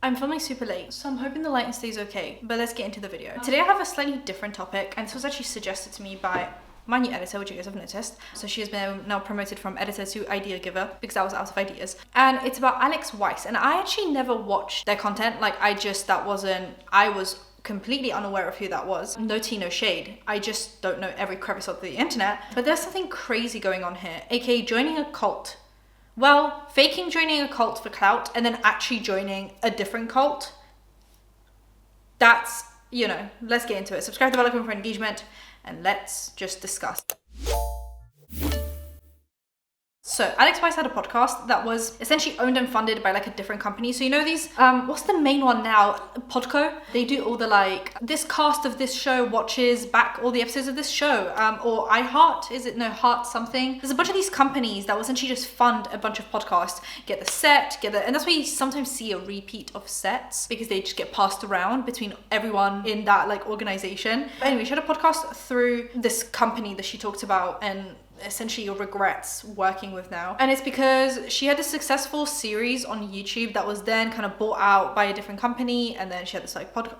I'm filming super late, so I'm hoping the lighting stays okay, but let's get into the video. Today I have a slightly different topic, and this was actually suggested to me by my new editor, which you guys have noticed. So she has been now promoted from editor to idea giver because I was out of ideas. And it's about Alyx Weiss, and I actually never watched their content. Like I was completely unaware of who that was. No tea, no shade. I just don't know every crevice of the internet. But there's something crazy going on here, aka joining a cult. Well, faking joining a cult for clout and then actually joining a different cult. That's, let's get into it. Subscribe to the bell icon for engagement and let's just discuss. So Alyx Weiss had a podcast that was essentially owned and funded by like a different company. So these, what's the main one now? Podco. They do all the this cast of this show watches back all the episodes of this show. Or Heart something. There's a bunch of these companies that will essentially just fund a bunch of podcasts, get the set, and that's why you sometimes see a repeat of sets because they just get passed around between everyone in that organization. But anyway, she had a podcast through this company that she talked about and essentially regrets working with now, and it's because she had a successful series on YouTube that was then kind of bought out by a different company, and then she had this podcast,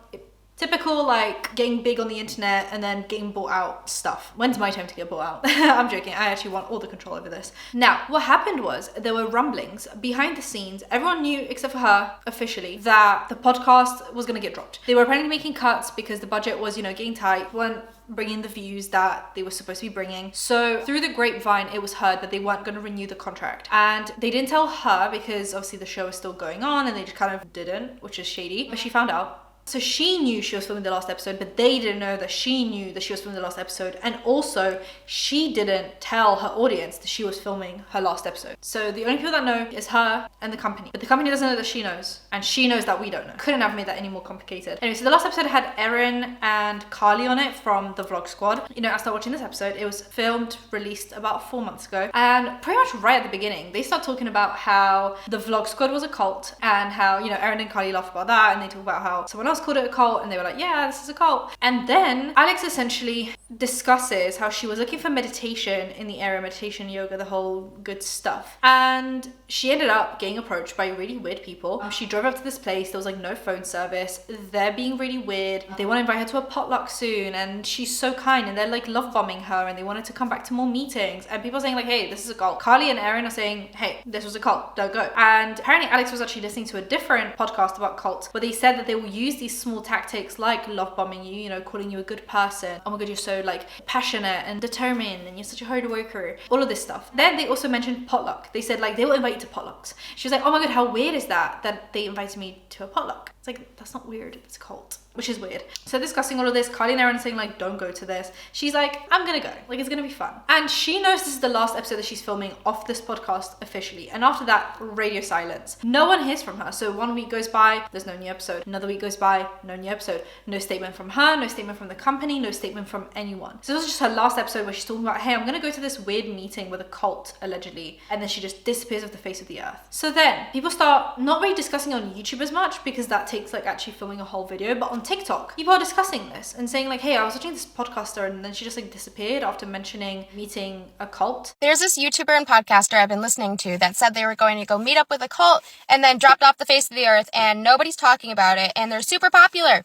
typical getting big on the internet and then getting bought out stuff. When's my time to get bought out? I'm joking, I actually want all the control over this. Now, what happened was there were rumblings behind the scenes. Everyone knew, except for her, officially, that the podcast was gonna get dropped. They were apparently making cuts because the budget was, getting tight, weren't bringing the views that they were supposed to be bringing. So through the grapevine, it was heard that they weren't going to renew the contract. And they didn't tell her because obviously the show is still going on and they just kind of didn't, which is shady. But she found out. So she knew she was filming the last episode, but they didn't know that she knew that she was filming the last episode. And also, she didn't tell her audience that she was filming her last episode. So the only people that know is her and the company. But the company doesn't know that she knows. And she knows that we don't know. Couldn't have made that any more complicated. Anyway, so the last episode had Erin and Carly on it from the Vlog Squad. I started watching this episode. It was filmed, released about 4 months ago. And pretty much right at the beginning, they start talking about how the Vlog Squad was a cult and how, Erin and Carly laugh about that. And they talk about how someone else called it a cult, and they were like, yeah, this is a cult. And then Alyx essentially discusses how she was looking for meditation in the area, meditation, yoga, the whole good stuff. And she ended up getting approached by really weird people. She drove up to this place, there was no phone service. They're being really weird. They want to invite her to a potluck soon, and she's so kind, and they're love bombing her, and they wanted to come back to more meetings. And people are saying hey, this is a cult. Carly and Erin are saying, hey, this was a cult, don't go. And apparently Alyx was actually listening to a different podcast about cults where they said that they will use these small tactics like love bombing you, calling you a good person. Oh my god, you're so passionate and determined and you're such a hard worker. All of this stuff. Then they also mentioned potluck. They said they will invite you to potlucks. She was like, oh my god, how weird is that they invited me to a potluck? It's that's not weird, it's a cult. Which is weird. So discussing all of this, Carly and Erin saying don't go to this. She's like, I'm gonna go. It's gonna be fun. And she knows this is the last episode that she's filming off this podcast officially. And after that, radio silence. No one hears from her. So 1 week goes by, there's no new episode. Another week goes by, no new episode. No statement from her, no statement from the company, no statement from anyone. So this was just her last episode where she's talking about, hey, I'm gonna go to this weird meeting with a cult, allegedly. And then she just disappears off the face of the earth. So then people start not really discussing on YouTube as much because that takes actually filming a whole video, but on TikTok, people are discussing this and saying hey, I was watching this podcaster and then she just disappeared after mentioning meeting a cult. There's this YouTuber and podcaster I've been listening to that said they were going to go meet up with a cult and then dropped off the face of the earth and nobody's talking about it and they're super popular.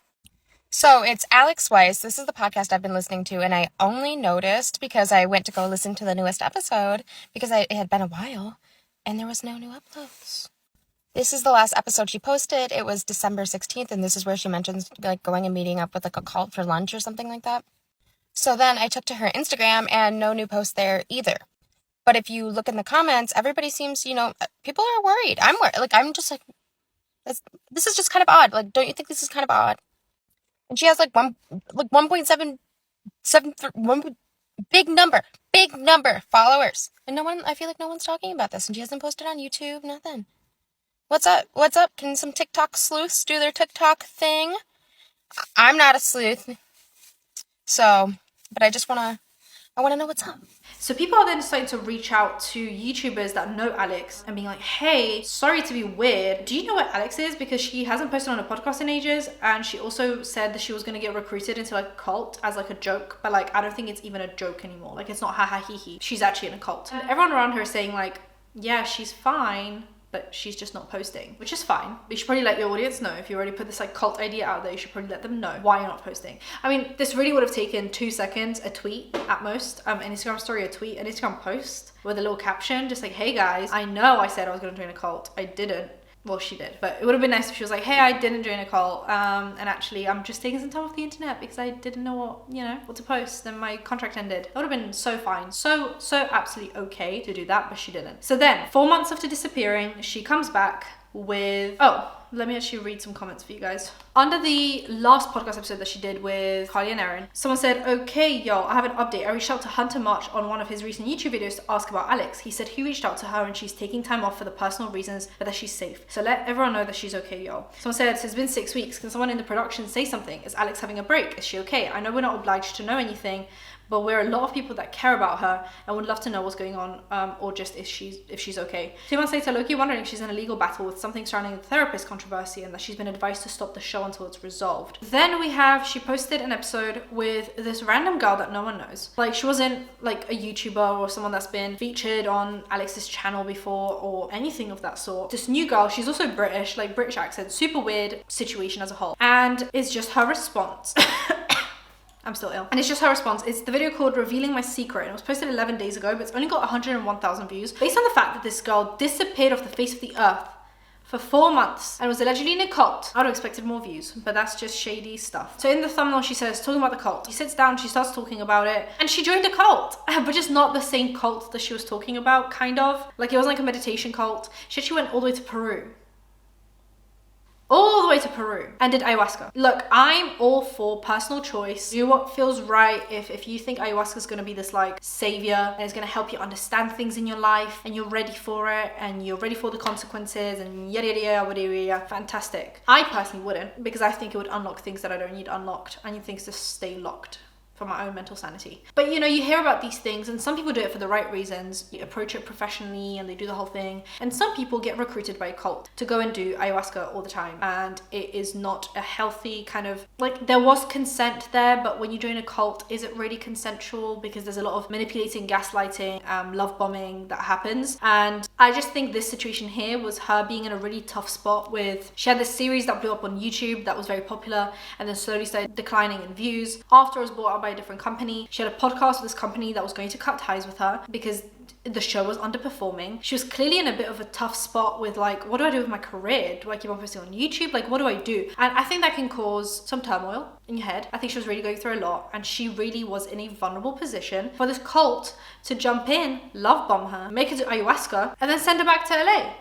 So it's Alyx Weiss. This is the podcast I've been listening to, and I only noticed because I went to go listen to the newest episode because it had been a while and there was no new uploads. This is the last episode she posted. It was December 16th, and this is where she mentions going and meeting up with a cult for lunch or something like that. So then I took to her Instagram, and no new post there either. But if you look in the comments, everybody seems, people are worried. I'm worried. I'm just this is just kind of odd. Don't you think this is kind of odd? And she has 1.771 big number followers, and I feel like no one's talking about this, and she hasn't posted on YouTube, nothing. What's up? Can some TikTok sleuths do their TikTok thing? I'm not a sleuth. So, but I want to know what's up. So people are then starting to reach out to YouTubers that know Alyx and being like, hey, sorry to be weird. Do you know what Alyx is? Because she hasn't posted on a podcast in ages. And she also said that she was going to get recruited into a cult as a joke. But I don't think it's even a joke anymore. It's not ha ha he he. She's actually in a cult. And everyone around her is saying yeah, she's fine. but she's just not posting, which is fine. But you should probably let your audience know. If you already put this like cult idea out there, you should probably let them know why you're not posting. I mean, this really would have taken 2 seconds, a tweet at most, an Instagram story, a tweet, an Instagram post with a little caption, just like, hey guys, I know I said I was going to join a cult. I didn't. Well, she did, but it would have been nice if she was like, hey, I didn't join a cult, and actually I'm just taking some time off the internet because I didn't know what to post, and my contract ended. That would have been so fine, so absolutely okay to do that, but she didn't. So then 4 months after disappearing, she comes back with, let me actually read some comments for you guys. Under the last podcast episode that she did with Carly and Erin, someone said, okay, yo, I have an update. I reached out to Hunter March on one of his recent YouTube videos to ask about Alyx. He said he reached out to her and she's taking time off for the personal reasons, but that she's safe. So let everyone know that she's okay, yo. Someone said, it's been 6 weeks. Can someone in the production say something? Is Alyx having a break? Is she okay? I know we're not obliged to know anything, but we're a lot of people that care about her and would love to know what's going on, or just if she's okay. 2 months later, Loki wondering if she's in a legal battle with something surrounding the therapist controversy and that she's been advised to stop the show until it's resolved. Then she posted an episode with this random girl that no one knows. Like, she wasn't like a YouTuber or someone that's been featured on Alyx's channel before or anything of that sort. This new girl, she's also British, like British accent, super weird situation as a whole. And it's just her response. I'm still ill. And it's just her response. It's the video called Revealing My Secret, and it was posted 11 days ago, but it's only got 101,000 views. Based on the fact that this girl disappeared off the face of the earth for 4 months and was allegedly in a cult, I would have expected more views, but that's just shady stuff. So in the thumbnail, she says, talking about the cult. She sits down, she starts talking about it, and she joined a cult, but just not the same cult that she was talking about, kind of. Like, it wasn't like a meditation cult. She actually went all the way to Peru. All the way to Peru and did ayahuasca. Look, I'm all for personal choice. Do what feels right. If you think ayahuasca is going to be this like savior and it's going to help you understand things in your life and you're ready for it and you're ready for the consequences and yada yada yada, fantastic. I personally wouldn't, because I think it would unlock things that I don't need unlocked. I need things to stay locked for my own mental sanity. But you hear about these things, and some people do it for the right reasons. You approach it professionally and they do the whole thing. And some people get recruited by a cult to go and do ayahuasca all the time. And it is not a healthy kind of, like, there was consent there, but when you join a cult, is it really consensual? Because there's a lot of manipulating, gaslighting, love bombing that happens. And I just think this situation here was her being in a really tough spot with, she had this series that blew up on YouTube that was very popular and then slowly started declining in views. After it was bought out by a different company, she had a podcast with this company that was going to cut ties with her because the show was underperforming. She was clearly in a bit of a tough spot with like, what do I do with my career? Do I keep on posting on YouTube? Like, what do I do? And I think that can cause some turmoil in your head. I think she was really going through a lot, and she really was in a vulnerable position for this cult to jump in, love bomb her, make her do ayahuasca, and then send her back to LA.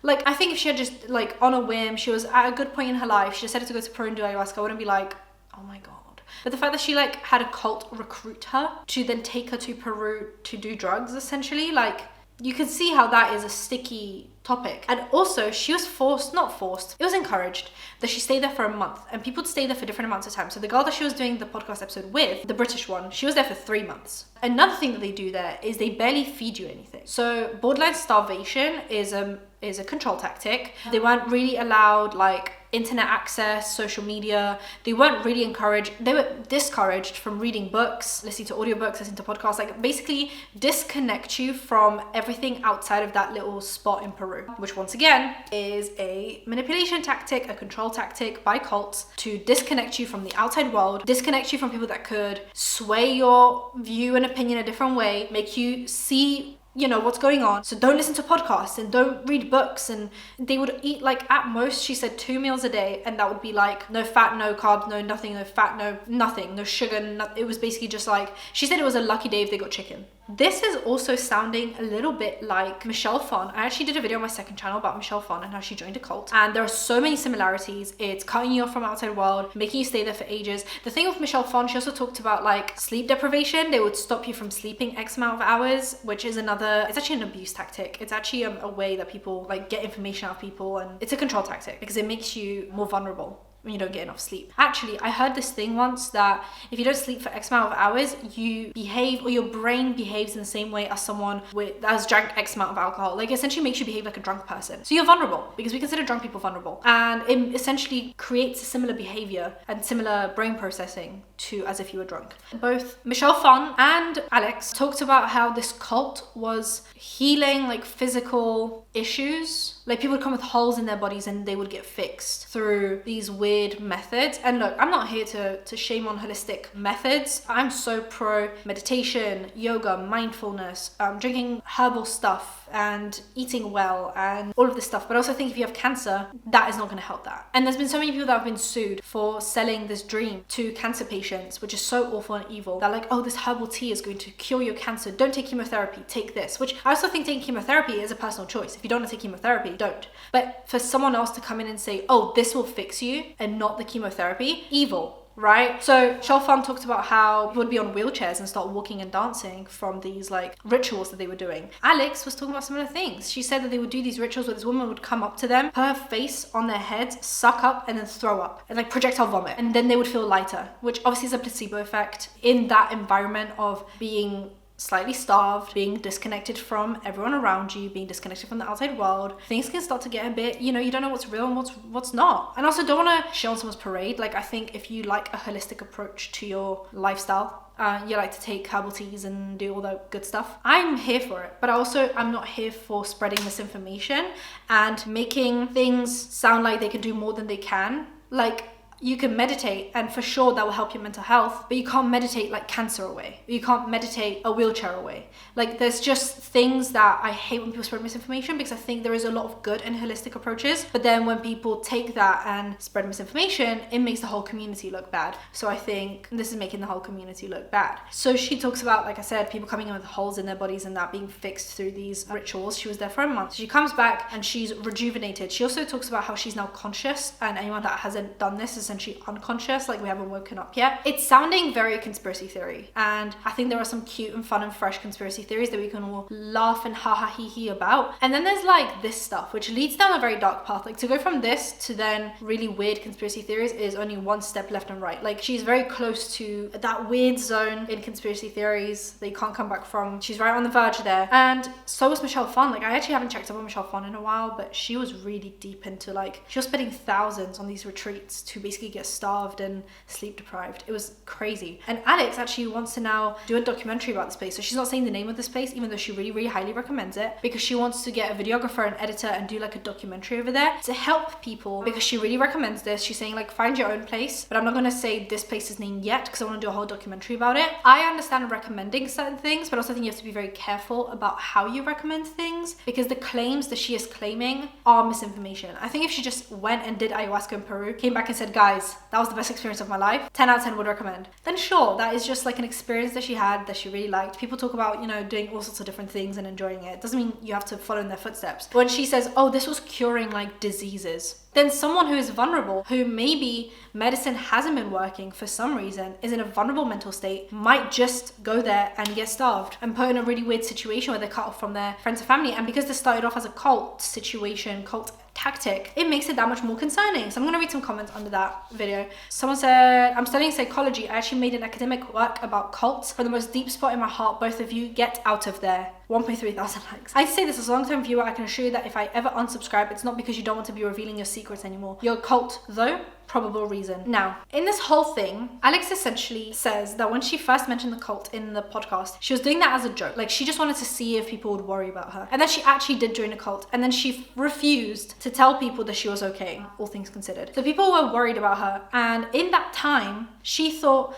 Like, I think if she had just, like, on a whim, she was at a good point in her life, she decided to go to Peru and do ayahuasca, I wouldn't be like, oh my god. But the fact that she like had a cult recruit her to then take her to Peru to do drugs, essentially, like, you can see how that is a sticky topic. And also, she was not forced, it was encouraged that she stayed there for a month, and people would stay there for different amounts of time. So the girl that she was doing the podcast episode with, the British one, she was there for 3 months. Another thing that they do there is they barely feed you anything. So borderline starvation is a control tactic. They weren't really allowed like internet access, social media. They weren't really encouraged. They were discouraged from reading books, listening to audiobooks, listening to podcasts, like basically disconnect you from everything outside of that little spot in Peru, which once again is a manipulation tactic, a control tactic by cults to disconnect you from the outside world, disconnect you from people that could sway your view and opinion a different way, make you see what's going on. So don't listen to podcasts and don't read books. And they would eat like, at most, she said 2 meals a day, and that would be like no fat, no carbs, no nothing, no fat, no nothing, no sugar. It was basically just like, she said it was a lucky day if they got chicken. This is also sounding a little bit like Michelle Phan. I actually did a video on my second channel about Michelle Phan and how she joined a cult, and there are so many similarities. It's cutting you off from outside world, making you stay there for ages. The thing with Michelle Phan, she also talked about like sleep deprivation. They would stop you from sleeping X amount of hours, which is it's actually an abuse tactic. It's actually a way that people like get information out of people, and it's a control tactic because it makes you more vulnerable when you don't get enough sleep. Actually, I heard this thing once that if you don't sleep for X amount of hours, you behave, or your brain behaves in the same way as someone that has drank X amount of alcohol. Like, essentially makes you behave like a drunk person. So you're vulnerable, because we consider drunk people vulnerable. And it essentially creates a similar behavior and similar brain processing to As If You Were Drunk. Both Michelle Phan and Alyx talked about how this cult was healing like physical issues. Like people would come with holes in their bodies and they would get fixed through these weird methods. And look, I'm not here to shame on holistic methods. I'm so pro meditation, yoga, mindfulness, drinking herbal stuff and eating well and all of this stuff. But I also think if you have cancer, that is not going to help that. And there's been so many people that have been sued for selling this dream to cancer patients, which is so awful and evil. They're like, oh, this herbal tea is going to cure your cancer. Don't take chemotherapy, take this. Which I also think taking chemotherapy is a personal choice. If you don't want to take chemotherapy, don't. But for someone else to come in and say, oh, this will fix you and not the chemotherapy, evil. Right? So Michelle Phan talked about how people would be on wheelchairs and start walking and dancing from these like rituals that they were doing. Alyx was talking about similar things. She said that they would do these rituals where this woman would come up to them, put her face on their heads, suck up and then throw up and like projectile vomit, and then they would feel lighter, which obviously is a placebo effect in that environment of being slightly starved, being disconnected from everyone around you, being disconnected from the outside world. Things can start to get a bit, you don't know what's real and what's not. And also don't want to shit on someone's parade. Like I think if you like a holistic approach to your lifestyle, you like to take herbal teas and do all that good stuff, I'm here for it. But I'm not here for spreading misinformation and making things sound like they can do more than they can. Like, you can meditate and for sure that will help your mental health, but you can't meditate like cancer away. You can't meditate a wheelchair away. Like there's just things that I hate when people spread misinformation, because I think there is a lot of good in holistic approaches, but then when people take that and spread misinformation, it makes the whole community look bad. So I think this is making the whole community look bad. So she talks about, like I said, people coming in with holes in their bodies and that being fixed through these rituals. She was there for a month. She comes back and she's rejuvenated. She also talks about how she's now conscious, and anyone that hasn't done this is essentially unconscious, like we haven't woken up yet. It's sounding very conspiracy theory, and I think there are some cute and fun and fresh conspiracy theories that we can all laugh and ha ha hee hee about. And then there's like this stuff which leads down a very dark path. Like to go from this to then really weird conspiracy theories is only one step left and right. Like she's very close to that weird zone in conspiracy theories that you can't come back from. She's right on the verge there. And so was Michelle Phan. Like I actually haven't checked up on Michelle Phan in a while, but she was really deep into like, she was spending thousands on these retreats to basically get starved and sleep deprived. It was crazy. And Alyx actually wants to now do a documentary about this place. So she's not saying the name of this place, even though she really, really highly recommends it, because she wants to get a videographer and editor and do like a documentary over there to help people, because she really recommends this. She's saying like, find your own place, but I'm not going to say this place's name yet because I want to do a whole documentary about it. I understand recommending certain things, but also think you have to be very careful about how you recommend things, because the claims that she is claiming are misinformation. I think if she just went and did ayahuasca in Peru, came back and said, guys, that was the best experience of my life, 10 out of 10 would recommend, then sure, that is just like an experience that she had that she really liked. People talk about, doing all sorts of different things and enjoying it. It doesn't mean you have to follow in their footsteps. But when she says, oh, this was curing like diseases, then someone who is vulnerable, who maybe medicine hasn't been working for some reason, is in a vulnerable mental state, might just go there and get starved and put in a really weird situation where they're cut off from their friends and family. And because this started off as a cult situation, cult tactic, it makes it that much more concerning. So I'm going to read some comments under that video. Someone said, I'm studying psychology. I actually made an academic work about cults. From the most deep spot in my heart, both of you, get out of there. 1.3 thousand likes. I say this as a long-term viewer, I can assure you that if I ever unsubscribe, it's not because you don't want to be revealing your secrets anymore. You're a cult, though. Probable reason. Now, in this whole thing, Alyx essentially says that when she first mentioned the cult in the podcast, she was doing that as a joke. Like, she just wanted to see if people would worry about her. And then she actually did join a cult. And then she refused to tell people that she was okay, all things considered. So people were worried about her. And in that time, she thought,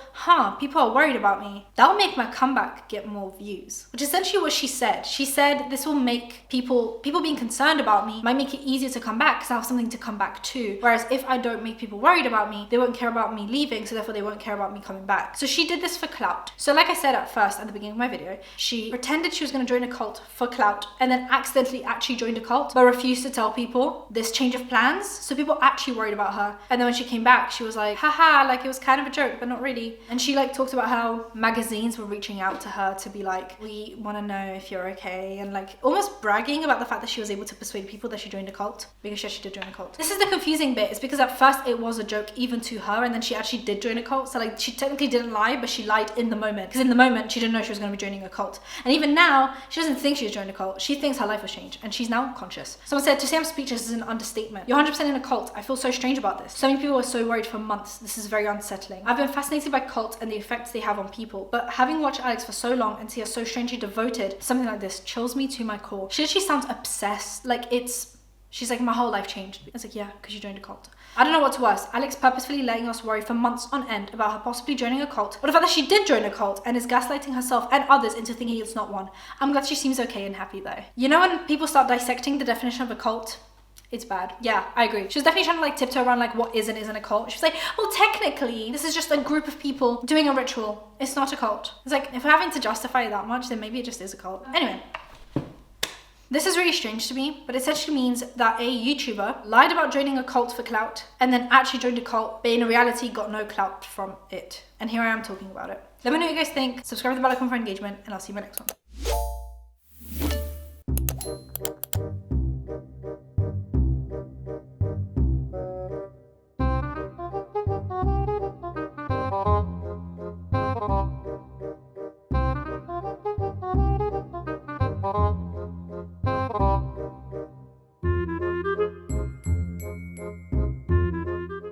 people are worried about me. That'll make my comeback get more views. Which is essentially what she said. She said, this will make people being concerned about me might make it easier to come back because I have something to come back to. Whereas if I don't make people worried about me, they won't care about me leaving, so therefore they won't care about me coming back. So she did this for clout. So like I said at first, at the beginning of my video, she pretended she was going to join a cult for clout and then accidentally actually joined a cult, but refused to tell people this change of plans. So people actually worried about her. And then when she came back, she was like, haha, like it was kind of a joke, but not really. And she like talked about how magazines were reaching out to her to be like, we want to know if you're okay, and like almost bragging about the fact that she was able to persuade people that she joined a cult, because she actually did join a cult. This is the confusing bit, is because at first it was was a joke even to her, and then she actually did join a cult. So like she technically didn't lie, but she lied in the moment, because in the moment she didn't know she was going to be joining a cult. And even now she doesn't think she's joined a cult. She thinks her life has changed and she's now conscious. Someone said, to say I'm speechless is an understatement. You're 100% in a cult. I feel so strange about this. So many people were so worried for months. This is very unsettling. I've been fascinated by cults and the effects they have on people, but having watched Alyx for so long and see her so strangely devoted to something like this chills me to my core. She literally sounds obsessed. Like she's like, my whole life changed. It's like, yeah, because you joined a cult. I don't know what's worse, Alyx purposefully letting us worry for months on end about her possibly joining a cult, or the fact that she did join a cult and is gaslighting herself and others into thinking it's not one. I'm glad she seems okay and happy though. You know when people start dissecting the definition of a cult? It's bad. Yeah, I agree. She was definitely trying to like tiptoe around like what is and isn't a cult. She was like, well, technically, this is just a group of people doing a ritual. It's not a cult. It's like, if we're having to justify it that much, then maybe it just is a cult. Anyway. This is really strange to me, but it essentially means that a YouTuber lied about joining a cult for clout and then actually joined a cult, but in reality got no clout from it. And here I am talking about it. Let me know what you guys think. Subscribe to the bell icon for engagement, and I'll see you in my next one.